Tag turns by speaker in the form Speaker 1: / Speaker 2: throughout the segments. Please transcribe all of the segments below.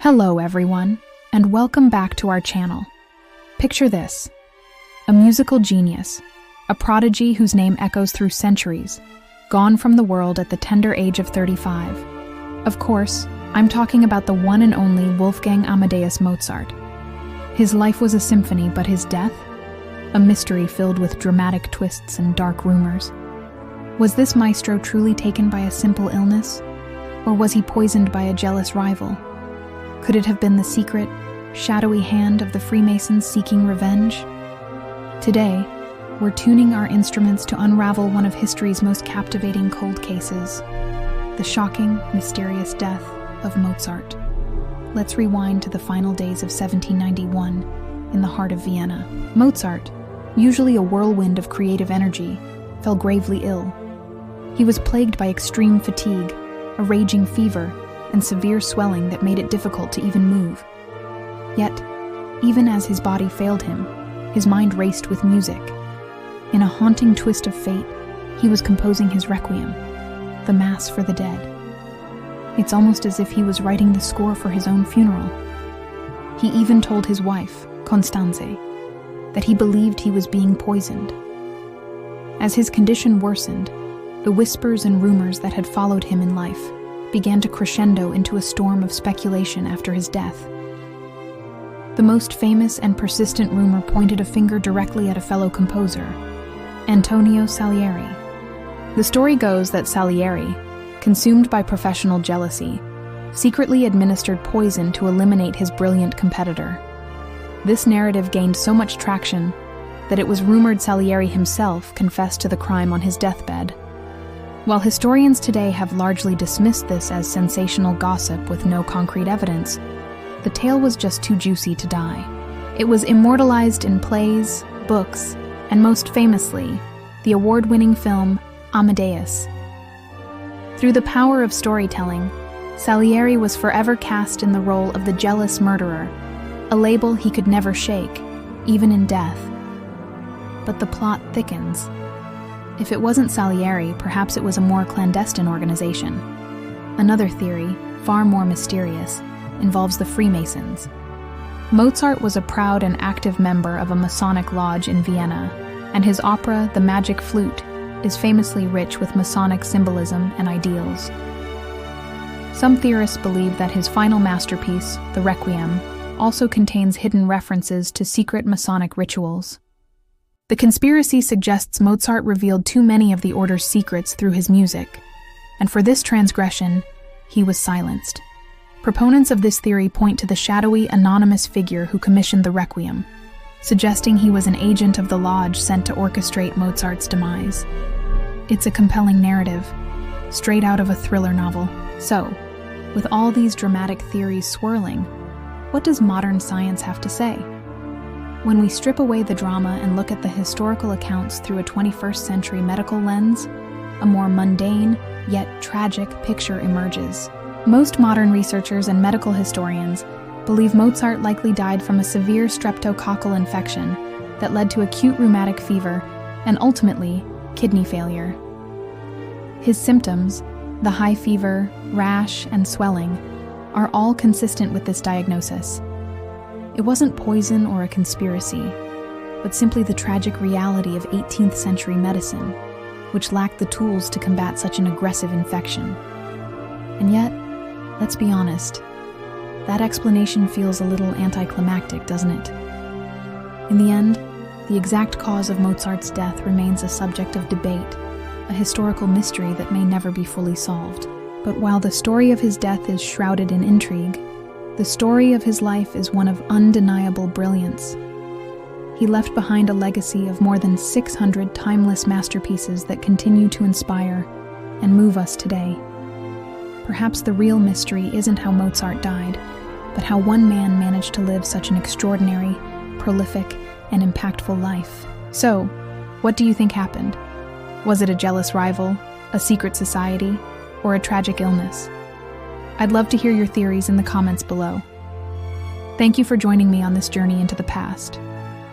Speaker 1: Hello everyone, and welcome back to our channel. Picture this: a musical genius, a prodigy whose name echoes through centuries, gone from the world at the tender age of 35. Of course, I'm talking about the one and only Wolfgang Amadeus Mozart. His life was a symphony, but his death? A mystery filled with dramatic twists and dark rumors. Was this maestro truly taken by a simple illness? Or was he poisoned by a jealous rival? Could it have been the secret, shadowy hand of the Freemasons seeking revenge? Today, we're tuning our instruments to unravel one of history's most captivating cold cases: the shocking, mysterious death of Mozart. Let's rewind to the final days of 1791 in the heart of Vienna. Mozart, usually a whirlwind of creative energy, fell gravely ill. He was plagued by extreme fatigue, a raging fever, and severe swelling that made it difficult to even move. Yet, even as his body failed him, his mind raced with music. In a haunting twist of fate, he was composing his Requiem, the Mass for the Dead. It's almost as if he was writing the score for his own funeral. He even told his wife, Constanze, that he believed he was being poisoned. As his condition worsened, the whispers and rumors that had followed him in life began to crescendo into a storm of speculation after his death. The most famous and persistent rumor pointed a finger directly at a fellow composer, Antonio Salieri. The story goes that Salieri, consumed by professional jealousy, secretly administered poison to eliminate his brilliant competitor. This narrative gained so much traction that it was rumored Salieri himself confessed to the crime on his deathbed. While historians today have largely dismissed this as sensational gossip with no concrete evidence, the tale was just too juicy to die. It was immortalized in plays, books, and most famously, the award-winning film Amadeus. Through the power of storytelling, Salieri was forever cast in the role of the jealous murderer, a label he could never shake, even in death. But the plot thickens. If it wasn't Salieri, perhaps it was a more clandestine organization. Another theory, far more mysterious, involves the Freemasons. Mozart was a proud and active member of a Masonic lodge in Vienna, and his opera, The Magic Flute, is famously rich with Masonic symbolism and ideals. Some theorists believe that his final masterpiece, the Requiem, also contains hidden references to secret Masonic rituals. The conspiracy suggests Mozart revealed too many of the order's secrets through his music, and for this transgression, he was silenced. Proponents of this theory point to the shadowy, anonymous figure who commissioned the Requiem, suggesting he was an agent of the lodge sent to orchestrate Mozart's demise. It's a compelling narrative, straight out of a thriller novel. So, with all these dramatic theories swirling, what does modern science have to say? When we strip away the drama and look at the historical accounts through a 21st century medical lens, a more mundane, yet tragic picture emerges. Most modern researchers and medical historians believe Mozart likely died from a severe streptococcal infection that led to acute rheumatic fever and ultimately kidney failure. His symptoms, the high fever, rash, and swelling, are all consistent with this diagnosis. It wasn't poison or a conspiracy, but simply the tragic reality of 18th century medicine, which lacked the tools to combat such an aggressive infection. And yet, let's be honest, that explanation feels a little anticlimactic, doesn't it? In the end, the exact cause of Mozart's death remains a subject of debate, a historical mystery that may never be fully solved. But while the story of his death is shrouded in intrigue, the story of his life is one of undeniable brilliance. He left behind a legacy of more than 600 timeless masterpieces that continue to inspire and move us today. Perhaps the real mystery isn't how Mozart died, but how one man managed to live such an extraordinary, prolific, and impactful life. So, what do you think happened? Was it a jealous rival, a secret society, or a tragic illness? I'd love to hear your theories in the comments below. Thank you for joining me on this journey into the past.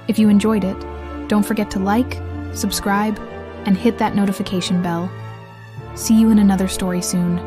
Speaker 1: If you enjoyed it, don't forget to like, subscribe, and hit that notification bell. See you in another story soon.